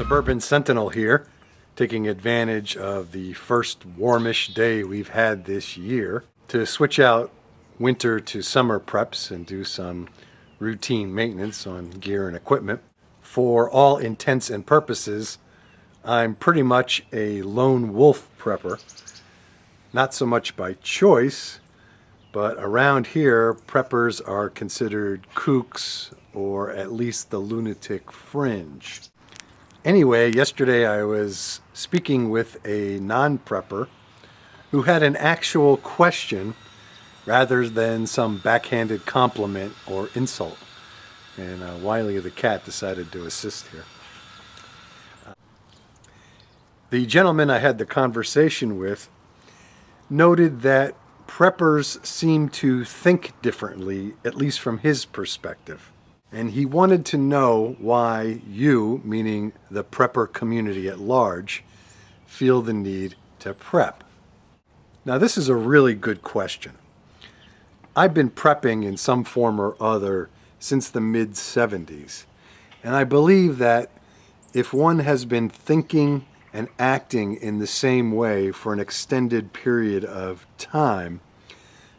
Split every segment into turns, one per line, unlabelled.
Suburban Sentinel here, taking advantage of the first warmish day we've had this year to switch out winter to summer preps and do some routine maintenance on gear and equipment. For all intents and purposes, I'm pretty much a lone wolf prepper. Not so much by choice, but around here, preppers are considered kooks or at least the lunatic fringe. Anyway, yesterday I was speaking with a non-prepper who had an actual question rather than some backhanded compliment or insult. And Wiley the cat decided to assist here. The gentleman I had the conversation with noted that preppers seem to think differently, at least from his perspective. And he wanted to know why you, meaning the prepper community at large, feel the need to prep. Now, this is a really good question. I've been prepping in some form or other since the mid-70s, and I believe that if one has been thinking and acting in the same way for an extended period of time,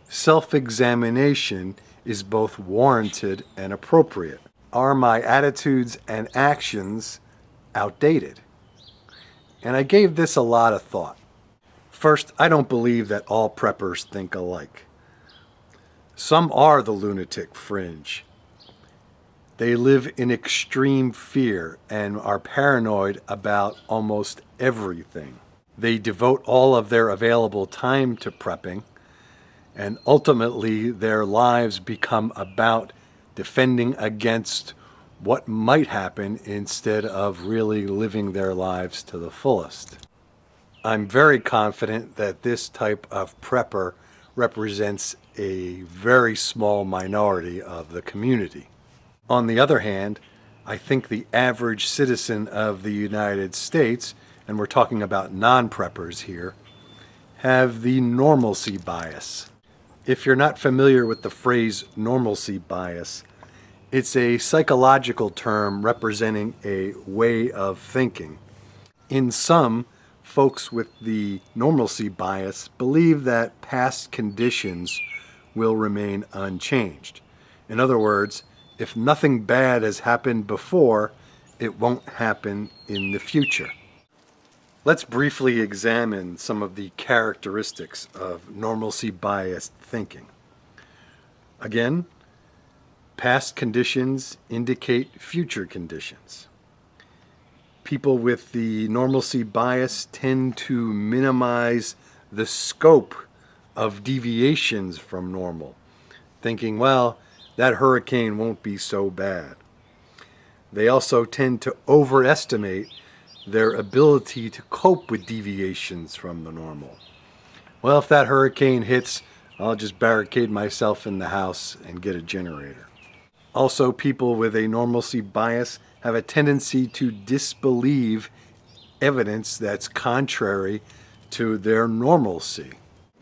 self-examination is both warranted and appropriate. Are my attitudes and actions outdated? And I gave this a lot of thought. First, I don't believe that all preppers think alike. Some are the lunatic fringe. They live in extreme fear and are paranoid about almost everything. They devote all of their available time to prepping, and ultimately their lives become about defending against what might happen instead of really living their lives to the fullest. I'm very confident that this type of prepper represents a very small minority of the community. On the other hand, I think the average citizen of the United States, and we're talking about non-preppers here, have the normalcy bias. If you're not familiar with the phrase normalcy bias, it's a psychological term representing a way of thinking. In sum, folks with the normalcy bias believe that past conditions will remain unchanged. In other words, if nothing bad has happened before, it won't happen in the future. Let's briefly examine some of the characteristics of normalcy biased thinking. Again, past conditions indicate future conditions. People with the normalcy bias tend to minimize the scope of deviations from normal, thinking, well, that hurricane won't be so bad. They also tend to overestimate their ability to cope with deviations from the normal. Well, if that hurricane hits, I'll just barricade myself in the house and get a generator. Also, people with a normalcy bias have a tendency to disbelieve evidence that's contrary to their normalcy.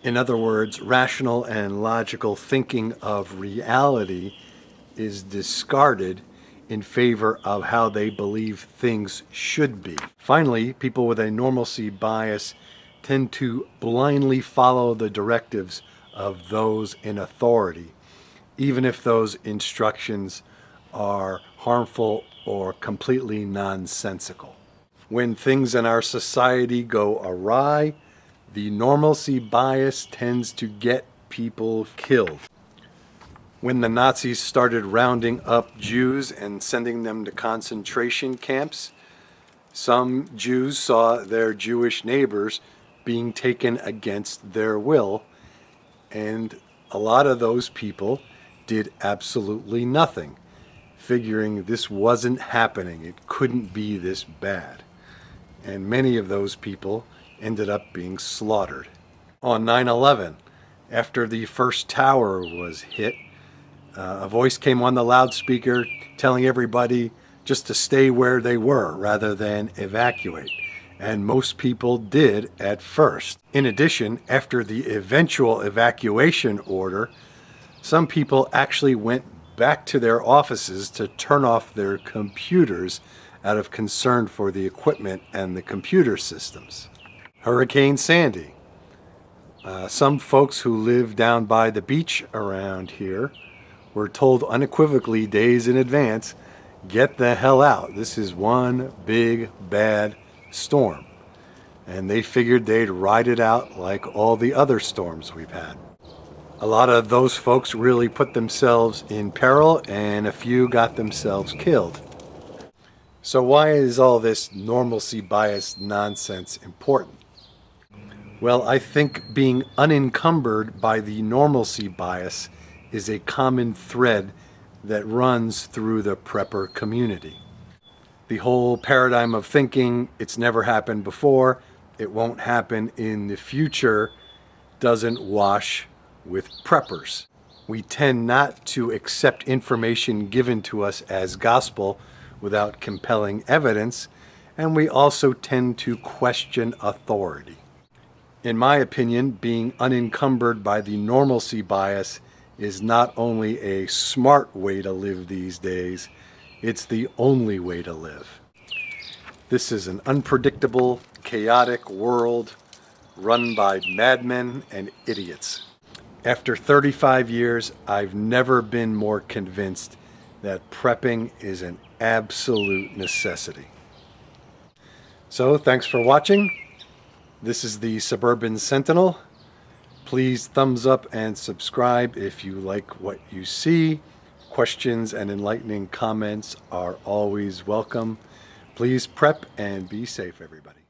In other words, rational and logical thinking of reality is discarded in favor of how they believe things should be. Finally, people with a normalcy bias tend to blindly follow the directives of those in authority, even if those instructions are harmful or completely nonsensical. When things in our society go awry, the normalcy bias tends to get people killed. When the Nazis started rounding up Jews and sending them to concentration camps, some Jews saw their Jewish neighbors being taken against their will, and a lot of those people did absolutely nothing, figuring this wasn't happening, it couldn't be this bad. And many of those people ended up being slaughtered. On 9/11, after the first tower was hit, a voice came on the loudspeaker telling everybody just to stay where they were rather than evacuate. And most people did at first. In addition, after the eventual evacuation order, some people actually went back to their offices to turn off their computers out of concern for the equipment and the computer systems. Hurricane Sandy. Some folks who live down by the beach around here were told unequivocally days in advance, get the hell out. This is one big bad storm. And they figured they'd ride it out like all the other storms we've had. A lot of those folks really put themselves in peril, and a few got themselves killed. So why is all this normalcy bias nonsense important? Well, I think being unencumbered by the normalcy bias is a common thread that runs through the prepper community. The whole paradigm of thinking it's never happened before, it won't happen in the future, doesn't wash with preppers. We tend not to accept information given to us as gospel without compelling evidence, and we also tend to question authority. In my opinion, being unencumbered by the normalcy bias is not only a smart way to live these days, it's the only way to live. This is an unpredictable, chaotic world run by madmen and idiots. After 35 years, I've never been more convinced that prepping is an absolute necessity. So, thanks for watching. This is the Suburban Sentinel. Please thumbs up and subscribe if you like what you see. Questions and enlightening comments are always welcome. Please prep and be safe, everybody.